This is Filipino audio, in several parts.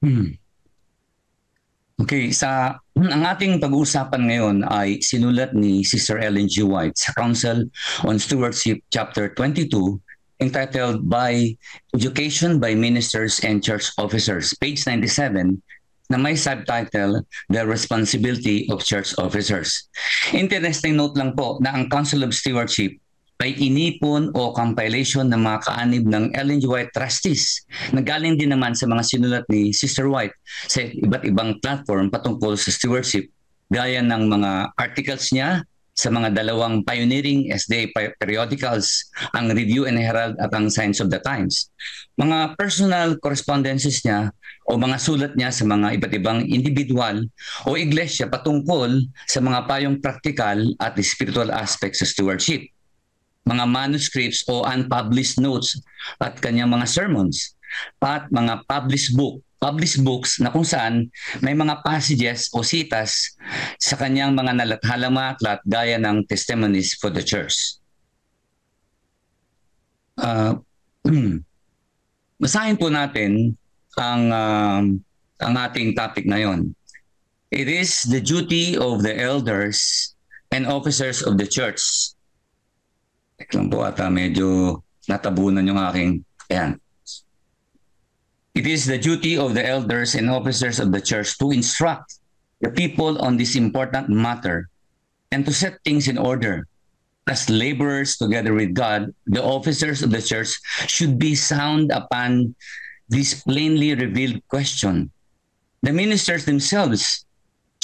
Hmm. Okay, ang ating pag-uusapan ngayon ay sinulat ni Sister Ellen G. White sa Council on Stewardship Chapter 22 entitled by Education by Ministers and Church Officers, page 97, na may subtitle, The Responsibility of Church Officers. Interesting note lang po na ang Council of Stewardship ay inipon o compilation ng mga kaanib ng Ellen G. White Trustees na galing din naman sa mga sinulat ni Sister White sa iba't ibang platform patungkol sa stewardship gaya ng mga articles niya sa mga dalawang pioneering SDA periodicals, ang Review and Herald at ang Signs of the Times. Mga personal correspondences niya o mga sulat niya sa mga iba't ibang individual o iglesia patungkol sa mga payong praktikal at spiritual aspects sa stewardship, mga manuscripts o unpublished notes at kanyang mga sermons, at mga published books na kung saan may mga passages o sitas sa kanyang mga nalathalang mga aklat gaya ng Testimonies for the Church. Basahin po natin ang ating topic ngayon. It is the duty of the elders and officers of the church. Lang po ata medyo natabunan yung aking ayan. It is the duty of the elders and officers of the church to instruct the people on this important matter and to set things in order. As laborers together with God, the officers of the church should be sound upon this plainly revealed question. The ministers themselves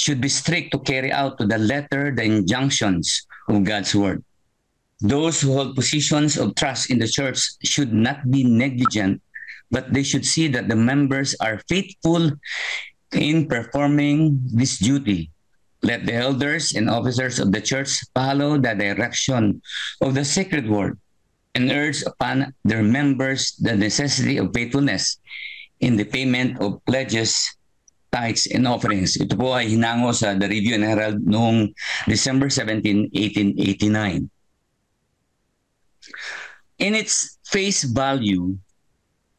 should be strict to carry out to the letter the injunctions of God's word. Those who hold positions of trust in the church should not be negligent, but they should see that the members are faithful in performing this duty. Let the elders and officers of the church follow the direction of the sacred word and urge upon their members the necessity of faithfulness in the payment of pledges, tithes, and offerings. Ito po ay hinango sa The Review and Herald noong December 17, 1889. In its face value,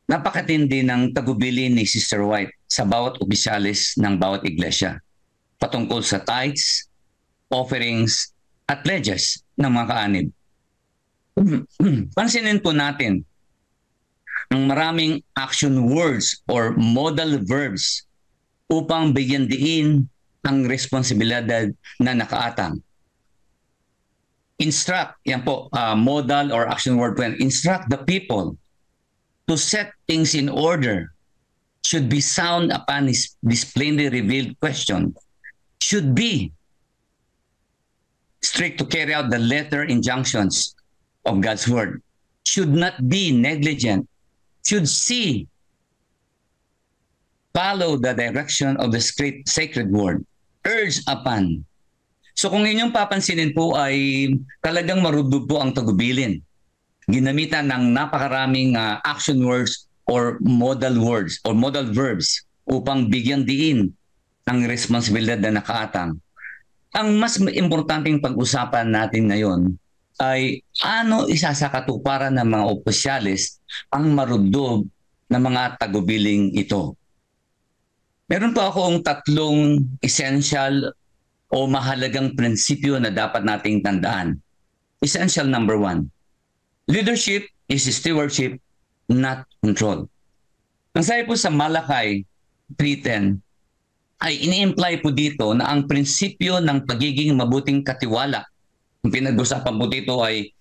napakatindi ng tagubilin ni Sister White sa bawat opisyalis ng bawat iglesia patungkol sa tithes, offerings, at pledges ng mga kaanib. Pansinin po natin ang maraming action words or modal verbs upang bigyan diin ang responsibilidad na nakaatang. Instruct, yan po, modal or action word po yan. Instruct the people to set things in order, should be sound upon this plainly revealed question, should be strict to carry out the letter injunctions of God's word, should not be negligent, should see, follow the direction of the sacred word, urge upon. So kung inyong papansinin po ay talagang marudog po ang tagubilin. Ginamitan ng napakaraming action words or modal words or modal verbs upang bigyan diin ang responsibilidad na nakaatang. Ang mas importanteng pag-usapan natin ngayon ay ano isasakatuparan ng mga opisyalis ang marudog na mga tagubiling ito. Meron po akong tatlong essential o mahalagang prinsipyo na dapat nating tandaan. Essential number 1. Leadership is stewardship, not control. Ang sabi po sa Malakay 3:10 ay ini-imply po dito na ang prinsipyo ng pagiging mabuting katiwala. Ang pinag-usapan po dito ay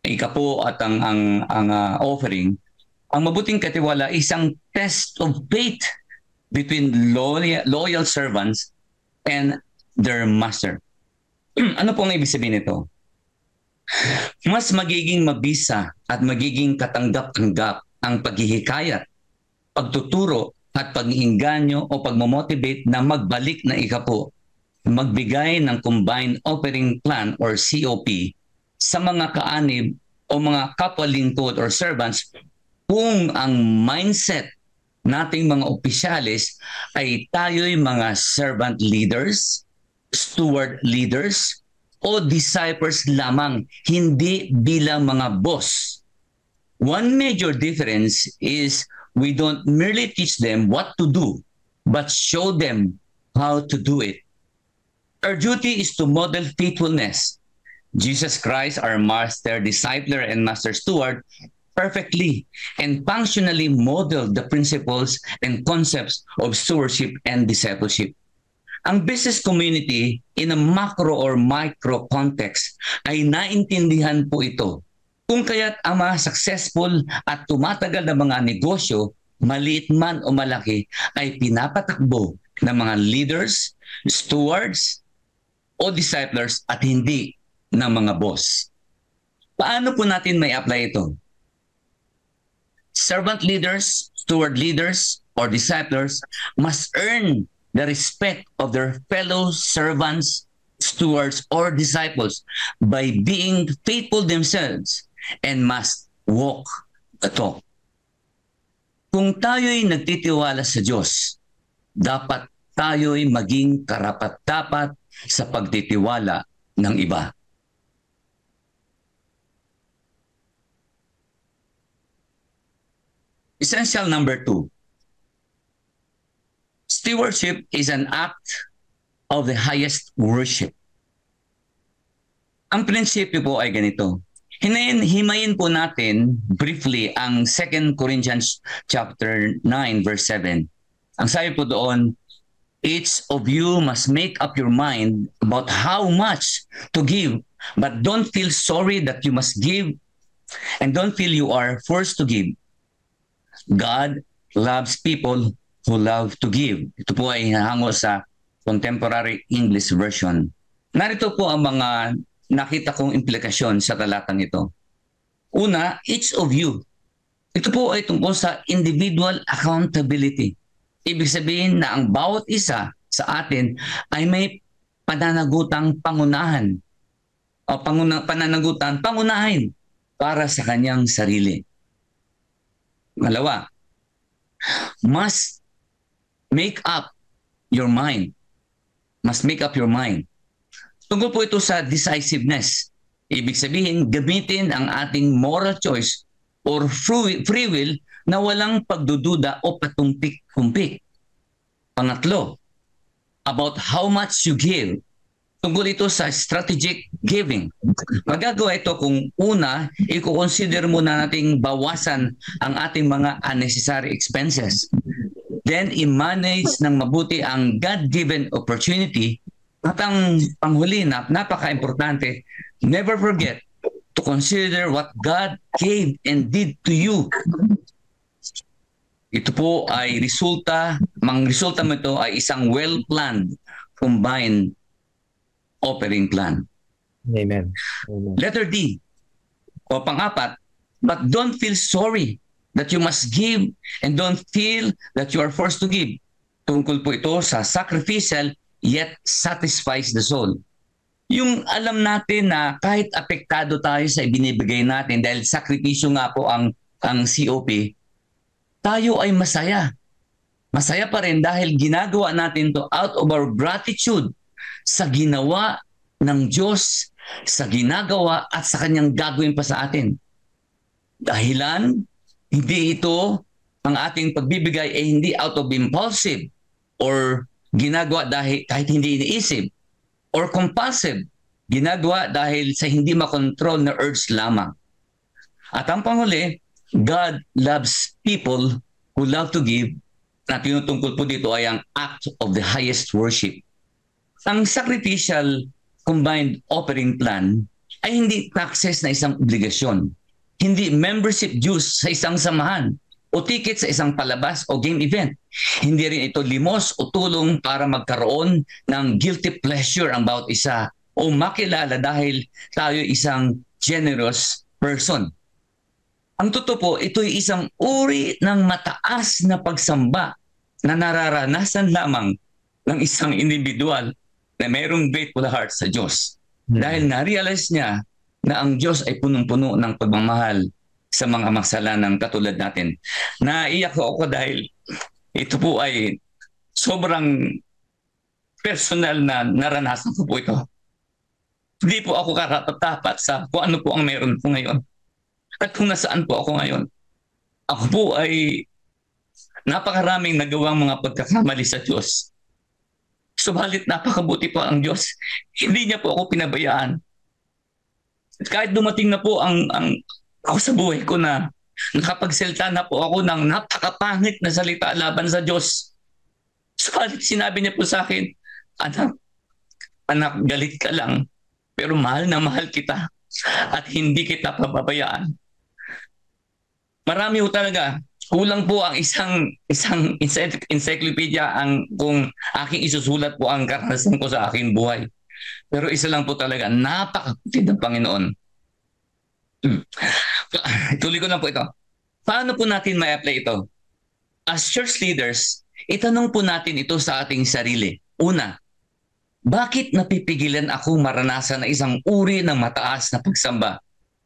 ikapo at ang offering. Ang mabuting katiwala is isang test of faith between loyal servants and their master. Ano pong ibig sabihin nito? Mas magiging mabisa at magiging katanggap-tanggap ang paghihikayat, pagtuturo at pag-iinganyo o pagmomotivate na magbalik na ikapo, magbigay ng Combined Offering Plan or COP sa mga kaanib o mga kapwa-lingkod or servants kung ang mindset nating mga opisyalis ay tayo'y mga servant leaders, steward leaders, o disciples lamang, hindi bilang mga boss. One major difference is we don't merely teach them what to do, but show them how to do it. Our duty is to model faithfulness. Jesus Christ, our master discipler and master steward, perfectly and functionally modeled the principles and concepts of stewardship and discipleship. Ang business community in a macro or micro context ay naintindihan po ito. Kung kaya't ang mga successful at tumatagal na mga negosyo, maliit man o malaki, ay pinapatakbo ng mga leaders, stewards, o disciplers at hindi ng mga boss. Paano po natin may apply ito? Servant leaders, steward leaders, or disciplers must earn the respect of their fellow servants, stewards, or disciples by being faithful themselves and must walk the talk. Kung tayo'y nagtitiwala sa Diyos, dapat tayo'y maging karapat-dapat sa pagtitiwala ng iba. Essential number 2. Stewardship is an act of the highest worship. Ang prinsipyo po ay ganito. Himayin po natin briefly ang 2 Corinthians chapter 9 verse 7. Ang sabi po doon, each of you must make up your mind about how much to give, but don't feel sorry that you must give and don't feel you are forced to give. God loves people who love to give. Ito po ay hango sa Contemporary English Version. Narito po ang mga nakita kong implikasyon sa talatang ito. Una, each of you. Ito po ay tungkol sa individual accountability. Ibig sabihin na ang bawat isa sa atin ay may pananagutang pangunahan o pangunahin para sa kanyang sarili. Malawa, must make up your mind. Must make up your mind. Tungkol po ito sa decisiveness. Ibig sabihin, gamitin ang ating moral choice or free will na walang pagdududa o patumpik-kumpik. Pangatlo, about how much you give. Tungkol ito sa strategic giving. Magagawa ito kung una, i-consider muna nating bawasan ang ating mga unnecessary expenses. Then, i-manage ng mabuti ang God-given opportunity. At ang panghuli na napaka-importante, never forget to consider what God gave and did to you. Ito po ay resulta mo ito ay isang well-planned, combined offering plan. Amen. Amen. Letter D, o pang-apat, but don't feel sorry that you must give and don't feel that you are forced to give. Tungkol po ito sa sacrificial yet satisfies the soul. Yung alam natin na kahit apektado tayo sa ibinibigay natin dahil sakripisyo nga po ang COP, tayo ay masaya. Masaya pa rin dahil ginagawa natin to out of our gratitude sa ginawa ng Diyos, sa ginagawa at sa kanyang gagawin pa sa atin. Dahilan, hindi ito ang ating pagbibigay ay hindi out of impulsive or ginagawa dahil kahit hindi iniisip or compulsive, ginagawa dahil sa hindi makontrol na urge lamang. At ang panghuli, God loves people who love to give. Na tinutungkol po dito ay ang act of the highest worship. Ang sacrificial combined offering plan ay hindi taxes na isang obligasyon. Hindi membership dues sa isang samahan o ticket sa isang palabas o game event. Hindi rin ito limos o tulong para magkaroon ng guilty pleasure ang bawat isa o makilala dahil tayo isang generous person. Ang totoo po, ito ay isang uri ng mataas na pagsamba na nararanasan lamang ng isang individual na mayroong grateful heart sa Diyos. Dahil na-realize niya na ang Diyos ay punong-puno ng pagmamahal sa mga maksalanang katulad natin. Naiyak ako dahil ito po ay sobrang personal na naranasan ko po ito. Hindi po ako karapat-dapat sa kung ano po ang meron po ngayon. At kung nasaan po ako ngayon. Ako po ay Napakaraming nagawang mga pagkakamali sa Diyos. Subalit napakabuti po ang Diyos. Hindi niya po ako pinabayaan. Kahit dumating na po ang ako sa buhay ko na nakapagsalita na po ako ng napakapangit na salita laban sa Diyos. Subalit sinabi niya po sa akin, anak, galit ka lang, pero mahal na mahal kita at hindi kita pababayaan. Marami po talaga. Kulang po ang isang encyclopedia ang kung aking isusulat po ang karanasan ko sa aking buhay. Pero isa lang po talaga, napakakutid ng Panginoon. Tuloy ko lang po ito. Paano po natin ma-apply ito? As church leaders, itanong po natin ito sa ating sarili. Una, bakit napipigilan ako maranasan na isang uri ng mataas na pagsamba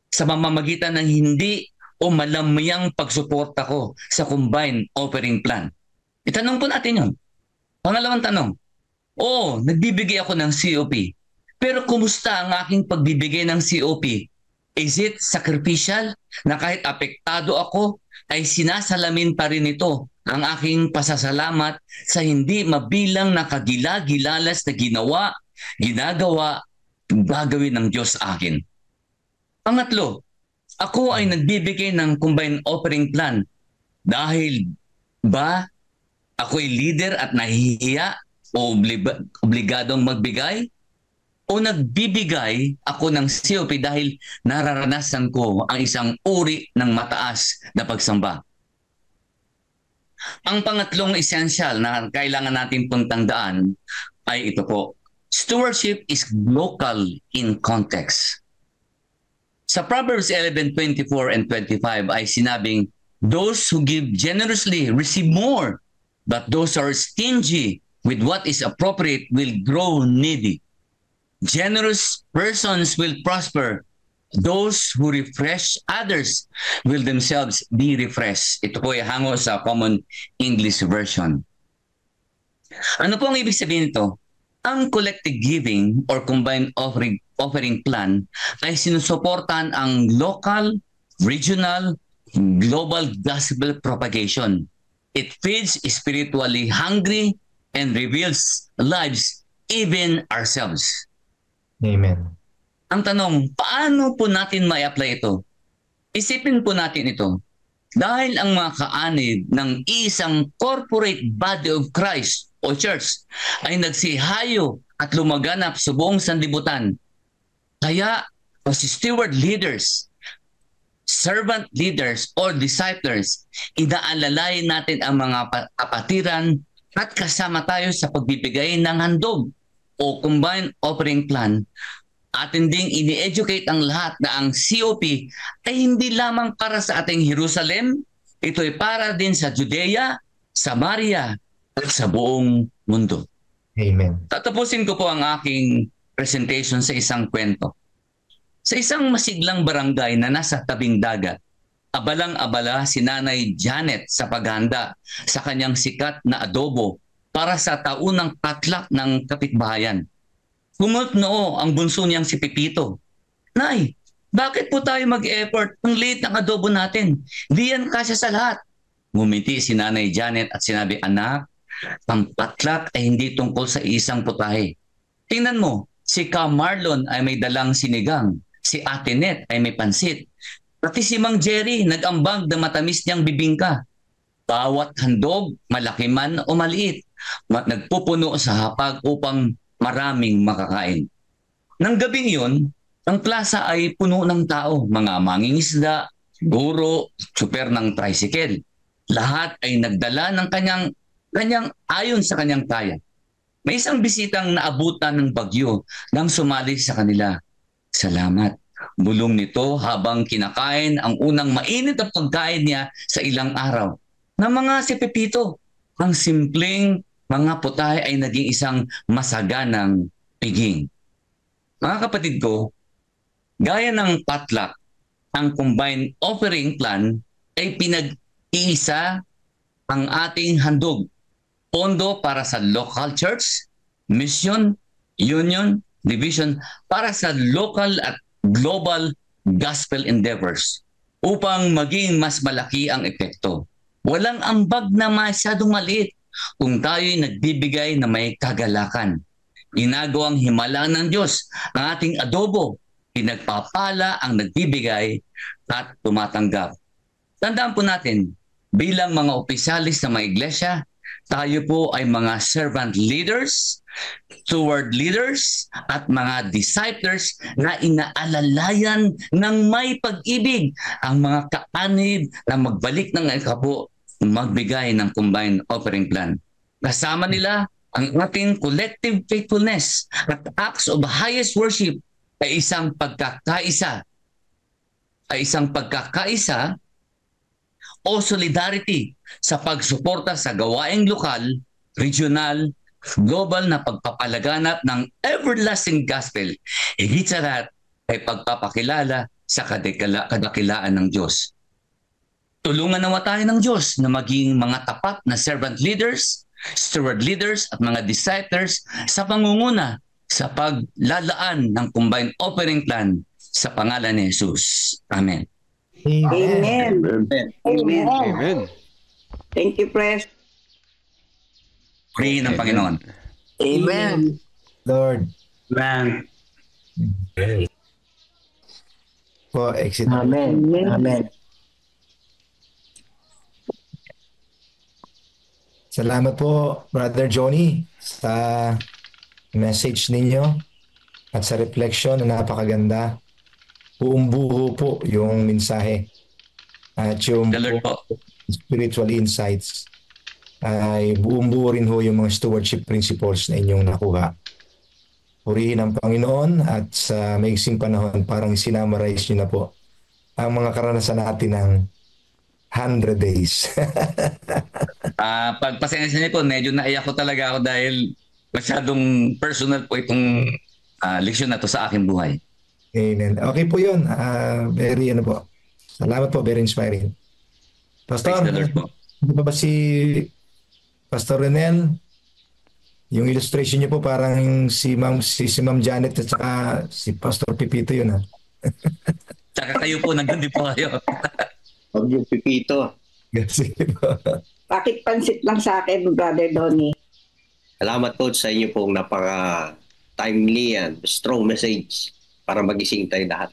sa mamamagitan ng hindi o malamayang pagsuporta ko sa combined offering plan? Itanong po natin yun. Pangalawang tanong, nagbibigay ako ng COP. Pero kumusta ang aking pagbibigay ng COP? Is it sacrificial na kahit apektado ako ay sinasalamin pa rin ito ang aking pasasalamat sa hindi mabilang na kagila-gilalas na ginagawa, gagawin ng Diyos akin? Pangatlo, ako ay nagbibigay ng combined offering plan dahil ba ako'y leader at nahihiya o obligadong magbigay? O nagbibigay ako ng COP dahil nararanasan ko ang isang uri ng mataas na pagsamba? Ang pangatlong essential na kailangan natin puntang daan ay ito po. Stewardship is local in context. Sa Proverbs 11:24 and 25 ay sinabing, those who give generously receive more, but those who are stingy with what is appropriate will grow needy. Generous persons will prosper. Those who refresh others will themselves be refreshed. Ito po ay hango sa Common English Version. Ano po ang ibig sabihin nito? Ang collective giving or combined offering plan ay sinusuportan ang local, regional, global gospel propagation. It feeds spiritually hungry and reveals lives, even ourselves. Amen. Ang tanong, paano po natin ma-apply ito? Isipin po natin ito. Dahil ang mga kaanib ng isang corporate body of Christ o church ay nagsihayo at lumaganap sa buong sanlibutan. Kaya, as steward leaders, servant leaders, or disciples, inaalalayan natin ang mga kapatiran at kasama tayo sa pagbibigay ng handog o combined offering plan. Atin ding ini-educate ang lahat na ang COP ay hindi lamang para sa ating Jerusalem, ito ay para din sa Judea, Samaria, at sa buong mundo. Amen. Tatapusin ko po ang aking presentation sa isang kwento. Sa isang masiglang barangay na nasa tabing dagat, abalang-abala si Nanay Janet sa paghanda sa kanyang sikat na adobo para sa taunang patlak ng kapitbahayan. Kumunot-noo ang bunso niyang si Pepito. Nay, bakit po tayo mag-effort? Ang liit ng adobo natin. Di yan kasya sa lahat. Ngumiti si Nanay Janet at sinabi, anak, ang patlak ay hindi tungkol sa isang putahe. Tingnan mo, si Ka Marlon ay may dalang sinigang. Si Ate Net ay may pansit. Pati si Mang Jerry nag-ambag na matamis niyang bibingka. Bawat handog, malaki man o maliit, nagpupuno sa hapag upang maraming makakain. Nang gabing yun, ang plaza ay puno ng tao, mga mangingisda, guro, super ng tricycle. Lahat ay nagdala ng kanyang ayon sa kanyang kaya. May isang bisitang naabutan ng bagyo nang sumali sa kanila. Salamat. Bulong nito habang kinakain ang unang mainit na pagkain niya sa ilang araw. Na mga si Pepito, ang simpleng mga putahe ay naging isang masaganang piging. Mga kapatid ko, gaya ng patlak, ang combined offering plan ay pinag-iisa ang ating handog. Pondo para sa local church, mission, union, division para sa local at global gospel endeavors upang maging mas malaki ang epekto. Walang ambag na masyadong maliit kung tayo'y nagbibigay na may kagalakan. Ginagawang himala ng Diyos ang ating adobo. Pinagpapala ang nagbibigay at tumatanggap. Tandaan po natin, bilang mga opisyalis ng mga iglesia, tayo po ay mga servant leaders, steward leaders, at mga disciples na inaalalayan ng may pag-ibig ang mga kaanib na magbalik ng ikapo, magbigay ng combined offering plan. Kasama nila ang ating collective faithfulness at acts of highest worship ay isang pagkakaisa o solidarity sa pagsuporta sa gawaing lokal, regional, global na pagpapalaganap ng everlasting gospel. Higit sa lahat ay pagpapakilala sa kadakilaan ng Diyos. Tulungan nawa tayo ng Diyos na maging mga tapat na servant leaders, steward leaders at mga disciples sa pangunguna sa paglalaan ng combined offering plan sa pangalan ni Jesus. Amen. Amen. Amen. Amen. Thank you, Pres. Purihin ng Panginoon. Amen. Lord. Amen. Po, exit. Amen. Amen. Salamat po, Brother Johnny, sa message ninyo at sa reflection na napakaganda. Buong buo po yung mensahe. At yung The Lord po. spiritual insights ay buong buo rin ho yung mga stewardship principles na inyong nakuha. Purihin ang Panginoon at sa maiksing panahon parang sinamarize nyo na po ang mga karanasan natin ng 100 days. Pagpasensya niyo po, medyo naiyak ko talaga ako dahil masyadong personal po itong leksyon na to sa aking buhay. Amen. Okay po yun. Very ano po. Salamat po. Very inspiring. Pastor, Praise the Lord po. ano pa ba si Pastor Renel? Yung illustration niyo po parang si Ma'am Janet at saka si Pastor Pipito yun ha. Tsaka kayo po, nandun din po kayo. Huwag yung pipito. Sige po. Bakit pansit lang sa akin, Brother Donnie? Salamat po sa inyo pong napaka-timely and strong message para magising tayo lahat.